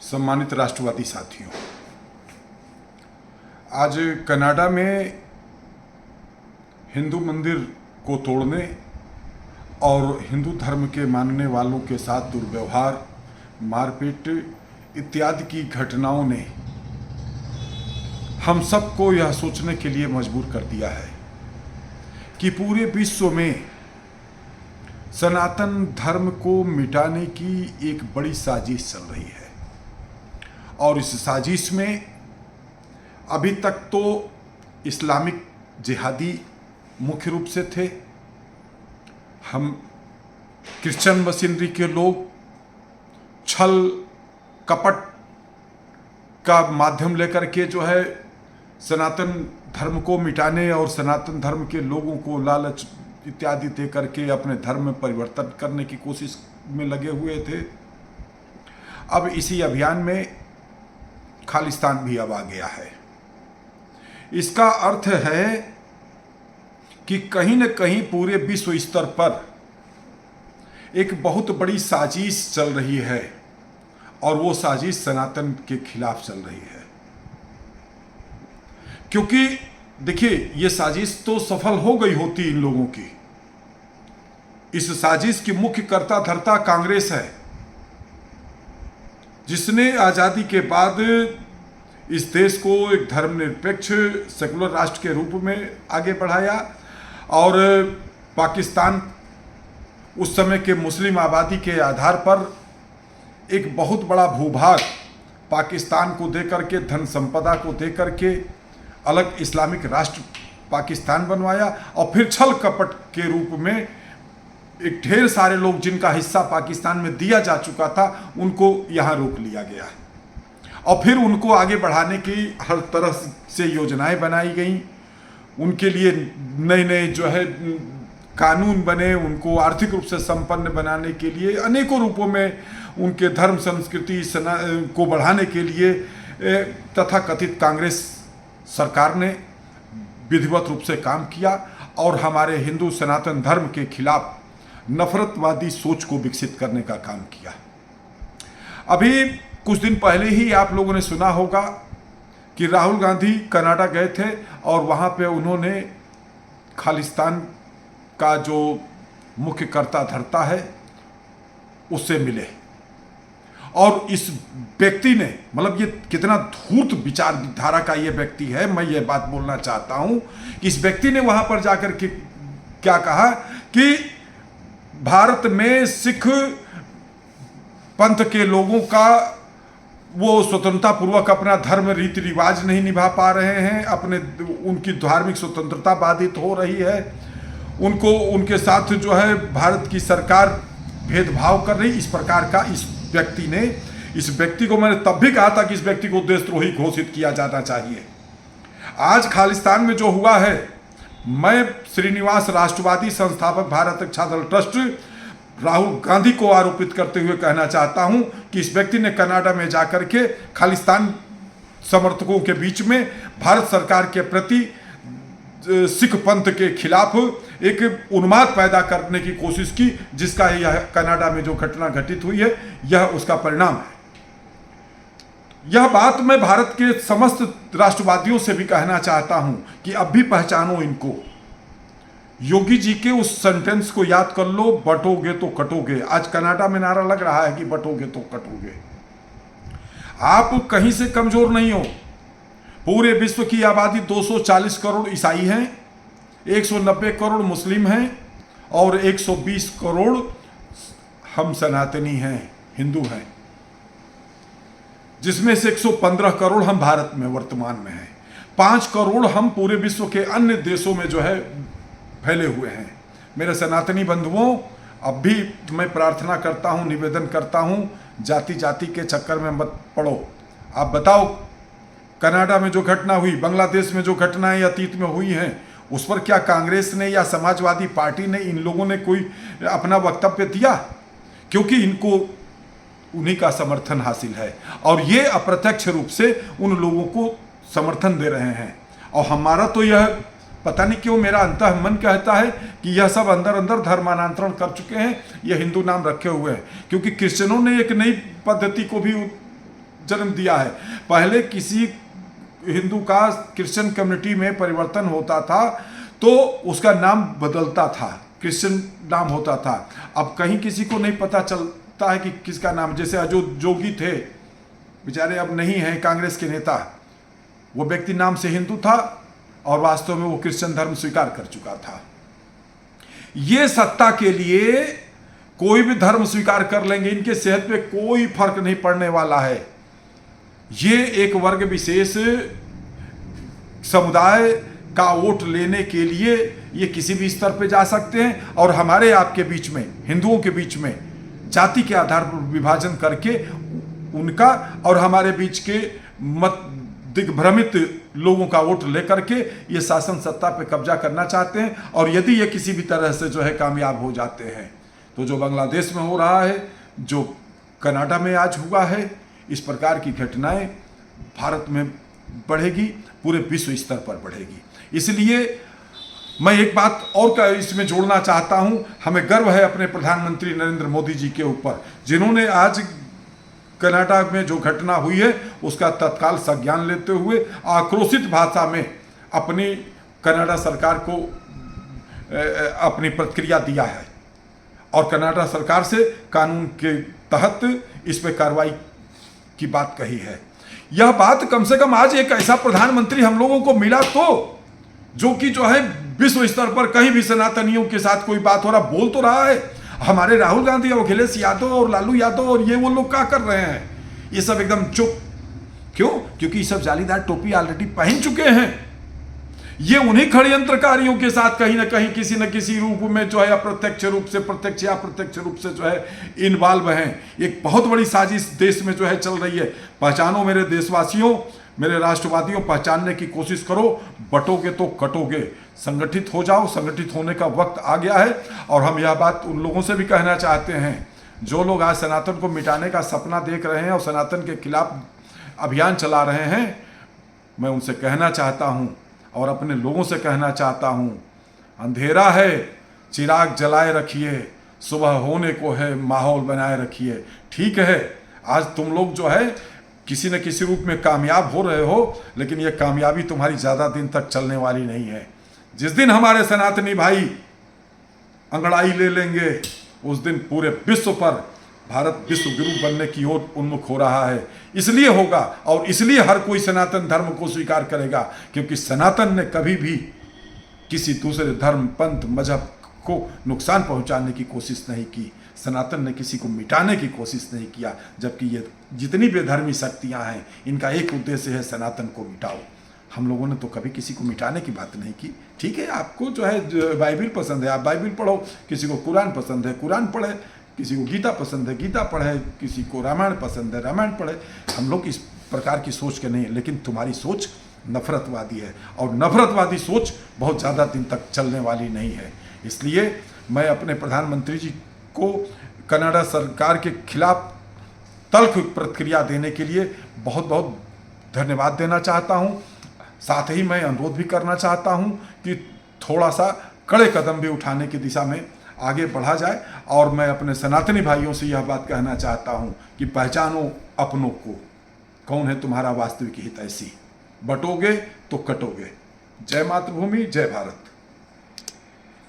सम्मानित राष्ट्रवादी साथियों, आज कनाडा में हिंदू मंदिर को तोड़ने और हिंदू धर्म के मानने वालों के साथ दुर्व्यवहार, मारपीट इत्यादि की घटनाओं ने हम सबको यह सोचने के लिए मजबूर कर दिया है कि पूरे विश्व में सनातन धर्म को मिटाने की एक बड़ी साजिश चल रही है। और इस साजिश में अभी तक तो इस्लामिक जिहादी मुख्य रूप से थे। हम क्रिश्चियन मशीनरी के लोग छल कपट का माध्यम लेकर के जो है सनातन धर्म को मिटाने और सनातन धर्म के लोगों को लालच इत्यादि दे करके अपने धर्म में परिवर्तन करने की कोशिश में लगे हुए थे। अब इसी अभियान में खालिस्तान भी अब आ गया है। इसका अर्थ है कि कहीं न कहीं पूरे विश्व स्तर पर एक बहुत बड़ी साजिश चल रही है और वो साजिश सनातन के खिलाफ चल रही है। क्योंकि देखिए, ये साजिश तो सफल हो गई होती इन लोगों की। इस साजिश की मुख्य कर्ता धर्ता कांग्रेस है, जिसने आजादी के बाद इस देश को एक धर्मनिरपेक्ष सेकुलर राष्ट्र के रूप में आगे बढ़ाया और पाकिस्तान उस समय के मुस्लिम आबादी के आधार पर एक बहुत बड़ा भूभाग पाकिस्तान को देकर के, धन संपदा को देकर के अलग इस्लामिक राष्ट्र पाकिस्तान बनवाया और फिर छल कपट के रूप में एक ढेर सारे लोग जिनका हिस्सा पाकिस्तान में दिया जा चुका था उनको यहाँ रोक लिया गया और फिर उनको आगे बढ़ाने की हर तरह से योजनाएं बनाई गई। उनके लिए नए नए जो है कानून बने, उनको आर्थिक रूप से संपन्न बनाने के लिए अनेकों रूपों में उनके धर्म संस्कृति को बढ़ाने के लिए तथा कथित कांग्रेस सरकार ने विधिवत रूप से काम किया और हमारे हिंदू सनातन धर्म के खिलाफ नफरतवादी सोच को विकसित करने का काम किया। अभी कुछ दिन पहले ही आप लोगों ने सुना होगा कि राहुल गांधी कनाडा गए थे और वहाँ पे उन्होंने खालिस्तान का जो मुख्य कर्ता धर्ता है उससे मिले और इस व्यक्ति ने, मतलब ये कितना धूर्त विचारधारा का ये व्यक्ति है, मैं ये बात बोलना चाहता हूँ कि इस व्यक्ति ने वहाँ पर जाकर के क्या कहा कि भारत में सिख पंथ के लोगों का वो स्वतंत्रता पूर्वक अपना धर्म रीति रिवाज नहीं निभा पा रहे हैं, उनकी धार्मिक स्वतंत्रता बाधित हो रही है, उनके साथ जो है भारत की सरकार भेदभाव कर रही। इस प्रकार का इस व्यक्ति को मैंने तब भी कहा था कि इस व्यक्ति को देशद्रोही घोषित किया जाना चाहिए। आज खालिस्तान में जो हुआ है, मैं श्रीनिवास राष्ट्रवादी संस्थापक भारत रक्षा दल ट्रस्ट राहुल गांधी को आरोपित करते हुए कहना चाहता हूं कि इस व्यक्ति ने कनाडा में जाकर के खालिस्तान समर्थकों के बीच में भारत सरकार के प्रति सिख पंथ के खिलाफ एक उन्माद पैदा करने की कोशिश की, जिसका यह कनाडा में जो घटना घटित हुई है यह उसका परिणाम है। यह बात मैं भारत के समस्त राष्ट्रवादियों से भी कहना चाहता हूं कि अब भी पहचानो इनको। योगी जी के उस सेंटेंस को याद कर लो, बटोगे तो कटोगे। आज कनाडा में नारा लग रहा है कि बटोगे तो कटोगे। आप कहीं से कमजोर नहीं हो। पूरे विश्व की आबादी 240 करोड़ ईसाई हैं, 190 करोड़ मुस्लिम हैं और 120 करोड़ हम सनातनी हैं, हिंदू हैं, जिसमें से 115 करोड़ हम भारत में वर्तमान में हैं। 5 करोड़ हम पूरे विश्व के अन्य देशों में जो है फैले हुए हैं। मेरे सनातनी बंधुओं, अब भी मैं प्रार्थना करता हूं, निवेदन करता हूं, जाति जाति के चक्कर में मत पड़ो। आप बताओ, कनाडा में जो घटना हुई, बांग्लादेश में जो घटनाएं अतीत में हुई हैं, उस पर क्या कांग्रेस ने या समाजवादी पार्टी ने, इन लोगों ने कोई अपना वक्तव्य दिया? क्योंकि इनको उन्हीं का समर्थन हासिल है और ये अप्रत्यक्ष रूप से उन लोगों को समर्थन दे रहे हैं। और हमारा तो यह पता नहीं क्यों मेरा अंतः मन कहता है कि यह सब अंदर अंदर धर्मांतरण कर चुके हैं, यह हिंदू नाम रखे हुए हैं। क्योंकि क्रिश्चियनों ने एक नई पद्धति को भी जन्म दिया है। पहले किसी हिंदू का क्रिश्चियन कम्युनिटी में परिवर्तन होता था तो उसका नाम बदलता था, क्रिश्चियन नाम होता था। अब कहीं किसी को नहीं पता चलता है कि किसका नाम, जैसे अजय जोगी थे, बेचारे अब नहीं हैं, कांग्रेस के नेता, वो व्यक्ति नाम से हिंदू था और वास्तव में वो क्रिश्चियन धर्म स्वीकार कर चुका था। ये सत्ता के लिए कोई भी धर्म स्वीकार कर लेंगे, इनके सेहत पे कोई फर्क नहीं पड़ने वाला है। ये एक वर्ग विशेष समुदाय का वोट लेने के लिए ये किसी भी स्तर पे जा सकते हैं और हमारे आपके बीच में, हिंदुओं के बीच में जाति के आधार पर विभाजन करके उनका और हमारे बीच के मत दिग्भ्रमित लोगों का वोट लेकर के ये शासन सत्ता पे कब्जा करना चाहते हैं। और यदि ये किसी भी तरह से जो है कामयाब हो जाते हैं तो जो बांग्लादेश में हो रहा है, जो कनाडा में आज हुआ है, इस प्रकार की घटनाएं भारत में बढ़ेगी, पूरे विश्व स्तर पर बढ़ेगी। इसलिए मैं एक बात और इसमें जोड़ना चाहता हूं, हमें गर्व है अपने प्रधानमंत्री नरेंद्र मोदी जी के ऊपर, जिन्होंने आज कनाडा में जो घटना हुई है उसका तत्काल संज्ञान लेते हुए आक्रोशित भाषा में अपनी कनाडा सरकार को अपनी प्रतिक्रिया दिया है और कनाडा सरकार से कानून के तहत इस पे कार्रवाई की बात कही है। यह बात कम से कम आज एक ऐसा प्रधानमंत्री हम लोगों को मिला तो, जो कि जो है विश्व स्तर पर कहीं भी सनातनियों के साथ कोई बात हो रहा बोल तो रहा है। हमारे राहुल गांधी और अखिलेश यादव और लालू यादव और ये वो लोग क्या कर रहे हैं, ये सब एकदम चुप। क्यों? क्योंकि ये सब जालीदार टोपी ऑलरेडी पहन चुके हैं। ये उन्हीं षड्यंत्रकारियों के साथ कहीं ना कहीं किसी न किसी रूप में जो है अप्रत्यक्ष रूप से, प्रत्यक्ष या अप्रत्यक्ष रूप से जो है इन्वॉल्व हैं। एक बहुत बड़ी साजिश देश में जो है चल रही है। पहचानो मेरे देशवासियों, मेरे राष्ट्रवादियों, पहचानने की कोशिश करो, बटोगे तो कटोगे। संगठित हो जाओ, संगठित होने का वक्त आ गया है। और हम यह बात उन लोगों से भी कहना चाहते हैं जो लोग आज सनातन को मिटाने का सपना देख रहे हैं और सनातन के खिलाफ अभियान चला रहे हैं, मैं उनसे कहना चाहता हूं और अपने लोगों से कहना चाहता हूं, अंधेरा है चिराग जलाए रखिए, सुबह होने को है माहौल बनाए रखिए। ठीक है, आज तुम लोग जो है किसी न किसी रूप में कामयाब हो रहे हो, लेकिन यह कामयाबी तुम्हारी ज़्यादा दिन तक चलने वाली नहीं है। जिस दिन हमारे सनातनी भाई अंगड़ाई ले लेंगे, उस दिन पूरे विश्व पर भारत विश्व गुरु बनने की ओर उन्मुख हो रहा है। इसलिए होगा और इसलिए हर कोई सनातन धर्म को स्वीकार करेगा, क्योंकि सनातन ने कभी भी किसी दूसरे धर्म, पंथ, मजहब को नुकसान पहुंचाने की कोशिश नहीं की। सनातन ने किसी को मिटाने की कोशिश नहीं किया, जबकि ये जितनी बेधर्मी शक्तियां हैं इनका एक उद्देश्य है, सनातन को मिटाओ। हम लोगों ने तो कभी किसी को मिटाने की बात नहीं की। ठीक है, आपको जो है बाइबिल पसंद है, आप बाइबिल पढ़ो, किसी को कुरान पसंद है कुरान पढ़े, किसी को गीता पसंद है गीता पढ़े, किसी को रामायण पसंद है रामायण पढ़े। हम लोग इस प्रकार की सोच के नहीं, लेकिन तुम्हारी सोच नफरतवादी है और नफरतवादी सोच बहुत ज़्यादा दिन तक चलने वाली नहीं है। इसलिए मैं अपने प्रधानमंत्री जी को कनाडा सरकार के खिलाफ तल्ख प्रतिक्रिया देने के लिए बहुत बहुत धन्यवाद देना चाहता हूं। साथ ही मैं अनुरोध भी करना चाहता हूं कि थोड़ा सा कड़े कदम भी उठाने की दिशा में आगे बढ़ा जाए। और मैं अपने सनातनी भाइयों से यह बात कहना चाहता हूं कि पहचानो अपनों को, कौन है तुम्हारा वास्तविक हितैषी, बटोगे तो कटोगे। जय मातृभूमि, जय भारत।